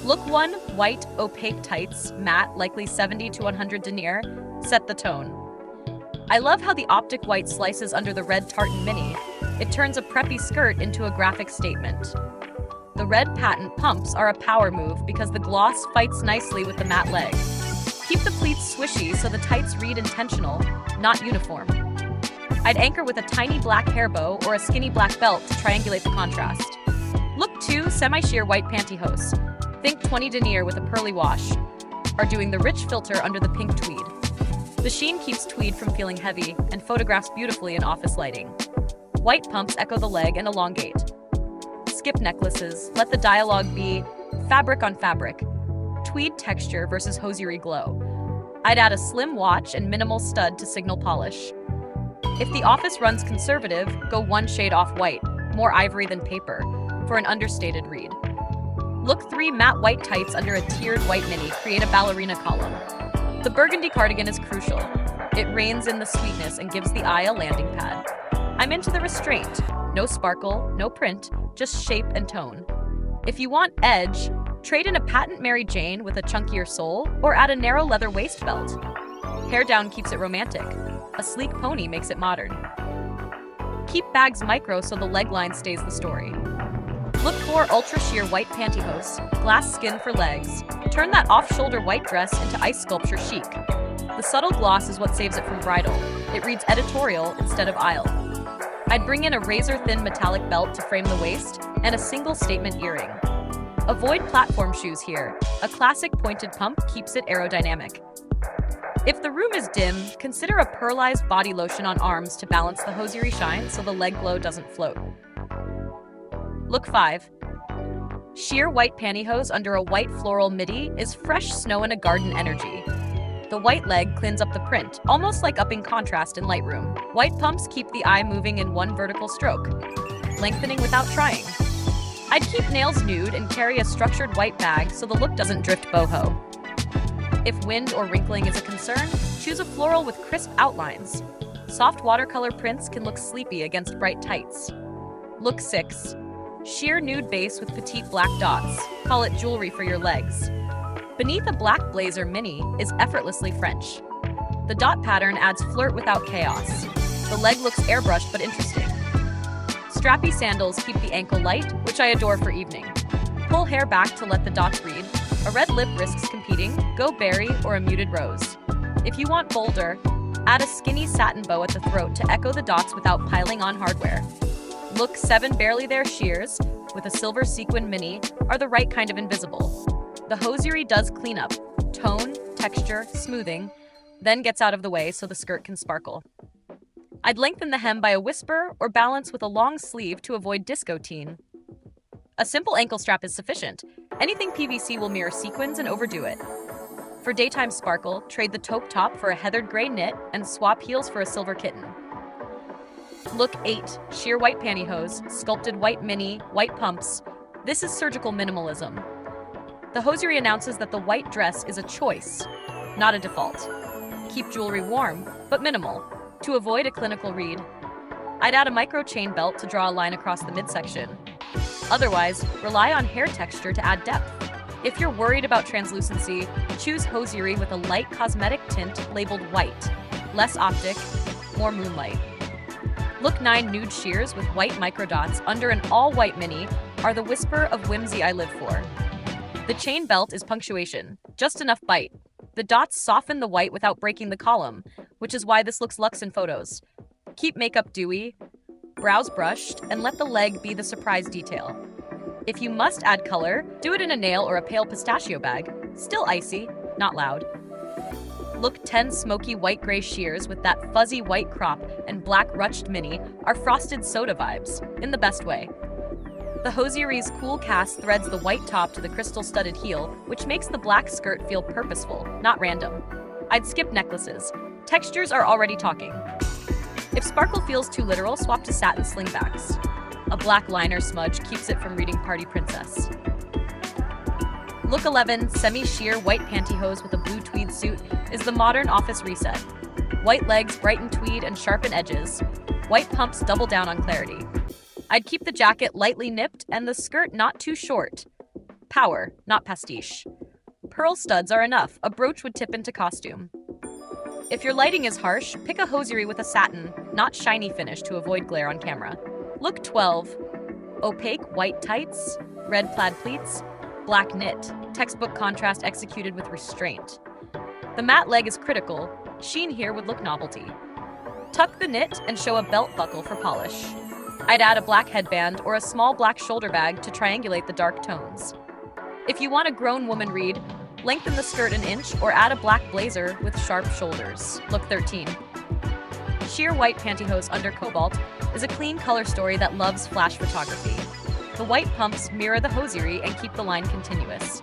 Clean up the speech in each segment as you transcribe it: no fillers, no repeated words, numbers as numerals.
Look 1, white, opaque tights, matte, likely 70 to 100 denier, set the tone. I love how the optic white slices under the red tartan mini. It turns a preppy skirt into a graphic statement. The red patent pumps are a power move because the gloss fights nicely with the matte leg. Keep the pleats swishy so the tights read intentional, not uniform. I'd anchor with a tiny black hair bow or a skinny black belt to triangulate the contrast. Look 2, semi-sheer white pantyhose. Think 20 denier with a pearly wash. Are doing the rich filter under the pink tweed. The sheen keeps tweed from feeling heavy and photographs beautifully in office lighting. White pumps echo the leg and elongate. Skip necklaces, let the dialogue be fabric on fabric. Tweed texture versus hosiery glow. I'd add a slim watch and minimal stud to signal polish. If the office runs conservative, go 1 shade off white, more ivory than paper, for an understated read. Look 3, matte white tights under a tiered white mini create a ballerina column. The burgundy cardigan is crucial. It reins in the sweetness and gives the eye a landing pad. I'm into the restraint. No sparkle, no print, just shape and tone. If you want edge, trade in a patent Mary Jane with a chunkier sole or add a narrow leather waist belt. Hair down keeps it romantic. A sleek pony makes it modern. Keep bags micro so the leg line stays the story. Look 4, ultra sheer white pantyhose, glass skin for legs. Turn that off-shoulder white dress into ice sculpture chic. The subtle gloss is what saves it from bridal. It reads editorial instead of aisle. I'd bring in a razor-thin metallic belt to frame the waist and a single statement earring. Avoid platform shoes here. A classic pointed pump keeps it aerodynamic. If the room is dim, consider a pearlized body lotion on arms to balance the hosiery shine so the leg glow doesn't float. Look 5. Sheer white pantyhose under a white floral midi is fresh snow in a garden energy. The white leg cleans up the print, almost like upping contrast in Lightroom. White pumps keep the eye moving in one vertical stroke, lengthening without trying. I'd keep nails nude and carry a structured white bag so the look doesn't drift boho. If wind or wrinkling is a concern, choose a floral with crisp outlines. Soft watercolor prints can look sleepy against bright tights. Look 6. Sheer nude base with petite black dots. Call it jewelry for your legs. Beneath a black blazer mini is effortlessly French. The dot pattern adds flirt without chaos. The leg looks airbrushed but interesting. Strappy sandals keep the ankle light, which I adore for evening. Pull hair back to let the dots read. A red lip risks competing. Go berry or a muted rose. If you want bolder, add a skinny satin bow at the throat to echo the dots without piling on hardware. Look 7, barely there sheers with a silver sequin mini are the right kind of invisible. The hosiery does clean up, tone, texture, smoothing, then gets out of the way so the skirt can sparkle. I'd lengthen the hem by a whisper or balance with a long sleeve to avoid disco teen. A simple ankle strap is sufficient. Anything PVC will mirror sequins and overdo it. For daytime sparkle, trade the taupe top for a heathered gray knit and swap heels for a silver kitten. Look 8, sheer white pantyhose, sculpted white mini, white pumps. This is surgical minimalism. The hosiery announces that the white dress is a choice, not a default. Keep jewelry warm, but minimal, to avoid a clinical read. I'd add a micro chain belt to draw a line across the midsection. Otherwise, rely on hair texture to add depth. If you're worried about translucency, choose hosiery with a light cosmetic tint labeled white. Less optic, more moonlight. Look 9, nude sheers with white microdots under an all-white mini are the whisper of whimsy I live for. The chain belt is punctuation, just enough bite. The dots soften the white without breaking the column, which is why this looks luxe in photos. Keep makeup dewy, brows brushed, and let the leg be the surprise detail. If you must add color, do it in a nail or a pale pistachio bag. Still icy, not loud. Look 10, smoky white-gray sheers with that fuzzy white crop and black ruched mini are frosted soda vibes, in the best way. The hosiery's cool cast threads the white top to the crystal-studded heel, which makes the black skirt feel purposeful, not random. I'd skip necklaces. Textures are already talking. If sparkle feels too literal, swap to satin slingbacks. A black liner smudge keeps it from reading Party Princess. Look 11, semi-sheer white pantyhose with a blue tweed suit is the modern office reset. White legs brighten tweed and sharpen edges. White pumps double down on clarity. I'd keep the jacket lightly nipped and the skirt not too short. Power, not pastiche. Pearl studs are enough. A brooch would tip into costume. If your lighting is harsh, pick a hosiery with a satin, not shiny finish to avoid glare on camera. Look 12. Opaque white tights, red plaid pleats, black knit, textbook contrast executed with restraint. The matte leg is critical. Sheen here would look novelty. Tuck the knit and show a belt buckle for polish. I'd add a black headband or a small black shoulder bag to triangulate the dark tones. If you want a grown woman read, lengthen the skirt an inch or add a black blazer with sharp shoulders. Look 13. Sheer white pantyhose under Cobalt is a clean color story that loves flash photography. The white pumps mirror the hosiery and keep the line continuous.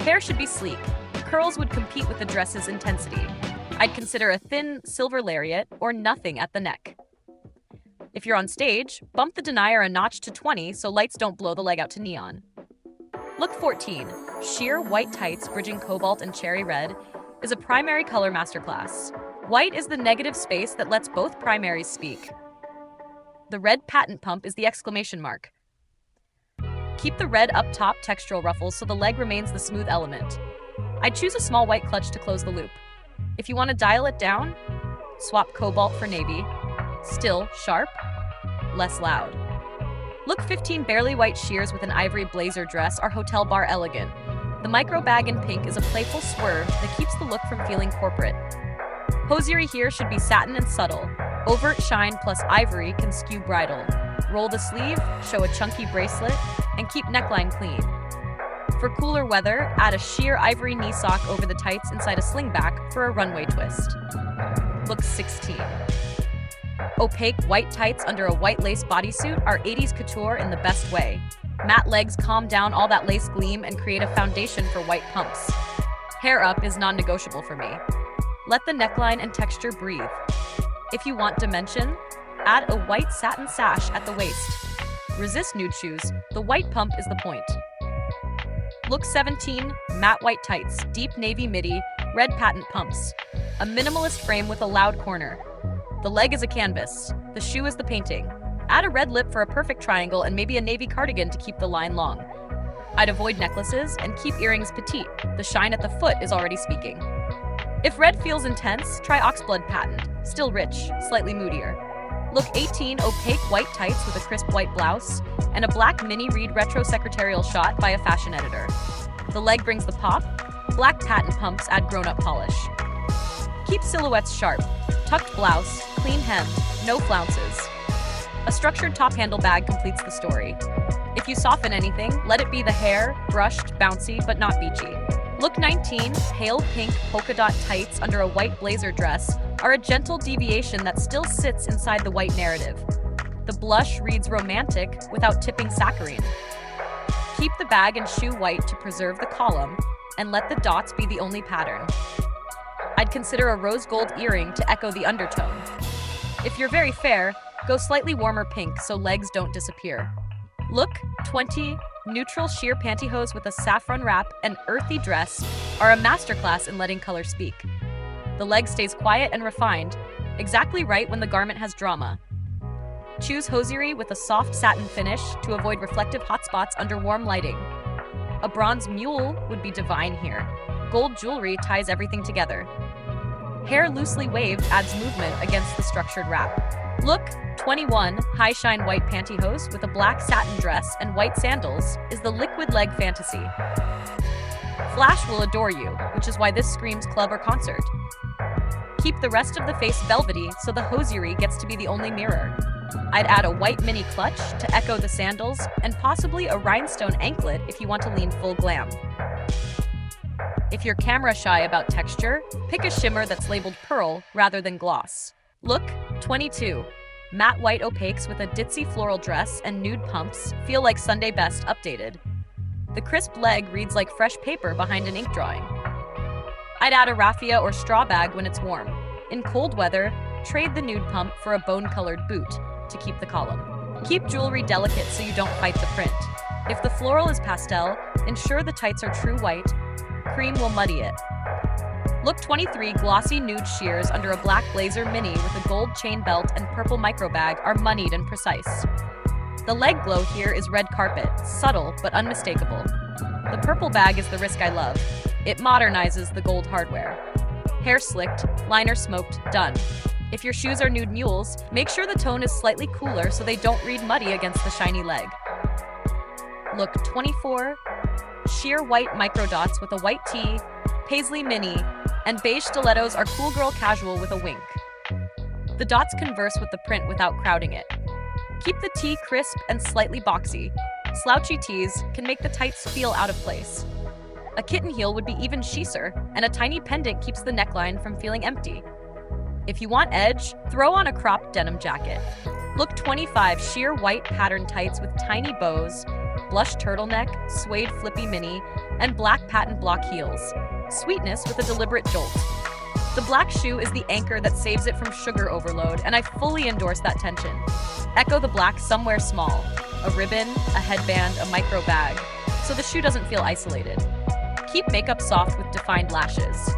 Hair should be sleek. Curls would compete with the dress's intensity. I'd consider a thin silver lariat or nothing at the neck. If you're on stage, bump the denier a notch to 20 so lights don't blow the leg out to neon. Look 14. Sheer white tights bridging cobalt and cherry red is a primary color masterclass. White is the negative space that lets both primaries speak. The red patent pump is the exclamation mark. Keep the red up top textural ruffles so the leg remains the smooth element. I'd choose a small white clutch to close the loop. If you want to dial it down, swap cobalt for navy. Still sharp, less loud. Look 15. Barely white sheers with an ivory blazer dress are hotel bar elegant. The micro bag in pink is a playful swerve that keeps the look from feeling corporate. Hosiery here should be satin and subtle. Overt shine plus ivory can skew bridal. Roll the sleeve, show a chunky bracelet, and keep neckline clean. For cooler weather, add a sheer ivory knee sock over the tights inside a slingback for a runway twist. Look 16. Opaque white tights under a white lace bodysuit are 80s couture in the best way. Matte legs calm down all that lace gleam and create a foundation for white pumps. Hair up is non-negotiable for me. Let the neckline and texture breathe. If you want dimension, add a white satin sash at the waist. Resist nude shoes. The white pump is the point. Look 17. Matte white tights, deep navy midi, red patent pumps. A minimalist frame with a loud corner. The leg is a canvas. The shoe is the painting. Add a red lip for a perfect triangle and maybe a navy cardigan to keep the line long. I'd avoid necklaces and keep earrings petite. The shine at the foot is already speaking. If red feels intense, try oxblood patent. Still rich, slightly moodier. Look 18. Opaque white tights with a crisp white blouse and a black mini reed retro secretarial shot by a fashion editor. The leg brings the pop. Black patent pumps add grown-up polish. Keep silhouettes sharp. Tucked blouse, clean hem, no flounces. A structured top handle bag completes the story. If you soften anything, let it be the hair, brushed, bouncy, but not beachy. Look 19. Pale pink polka dot tights under a white blazer dress are a gentle deviation that still sits inside the white narrative. The blush reads romantic without tipping saccharine. Keep the bag and shoe white to preserve the column, and let the dots be the only pattern. I'd consider a rose gold earring to echo the undertone. If you're very fair, go slightly warmer pink so legs don't disappear. Look 20. Neutral sheer pantyhose with a saffron wrap and earthy dress are a masterclass in letting color speak. The leg stays quiet and refined, exactly right when the garment has drama. Choose hosiery with a soft satin finish to avoid reflective hotspots under warm lighting. A bronze mule would be divine here. Gold jewelry ties everything together. Hair loosely waved adds movement against the structured wrap. Look 21. High shine white pantyhose with a black satin dress and white sandals is the liquid leg fantasy. Flash will adore you, which is why this screams club or concert. Keep the rest of the face velvety so the hosiery gets to be the only mirror. I'd add a white mini clutch to echo the sandals and possibly a rhinestone anklet if you want to lean full glam. If you're camera shy about texture, pick a shimmer that's labeled pearl rather than gloss. Look 22. Matte white opaques with a ditzy floral dress and nude pumps feel like Sunday best updated. The crisp leg reads like fresh paper behind an ink drawing. I'd add a raffia or straw bag when it's warm. In cold weather, trade the nude pump for a bone-colored boot to keep the column. Keep jewelry delicate so you don't fight the print. If the floral is pastel, ensure the tights are true white. Cream will muddy it. Look 23. Glossy nude sheers under a black blazer mini with a gold chain belt and purple micro bag are moneyed and precise. The leg glow here is red carpet, subtle but unmistakable. The purple bag is the risk I love. It modernizes the gold hardware. Hair slicked, liner smoked, done. If your shoes are nude mules, make sure the tone is slightly cooler so they don't read muddy against the shiny leg. Look 24, sheer white micro dots with a white tee, paisley mini, and beige stilettos are cool girl casual with a wink. The dots converse with the print without crowding it. Keep the tee crisp and slightly boxy. Slouchy tees can make the tights feel out of place. A kitten heel would be even chicer, and a tiny pendant keeps the neckline from feeling empty. If you want edge, throw on a cropped denim jacket. Look 25, sheer white pattern tights with tiny bows, blush turtleneck, suede flippy mini, and black patent block heels. Sweetness with a deliberate jolt. The black shoe is the anchor that saves it from sugar overload, and I fully endorse that tension. Echo the black somewhere small, a ribbon, a headband, a micro bag, so the shoe doesn't feel isolated. Keep makeup soft with defined lashes.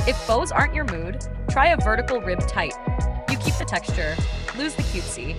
If bows aren't your mood, try a vertical rib tight. You keep the texture, lose the cutesy,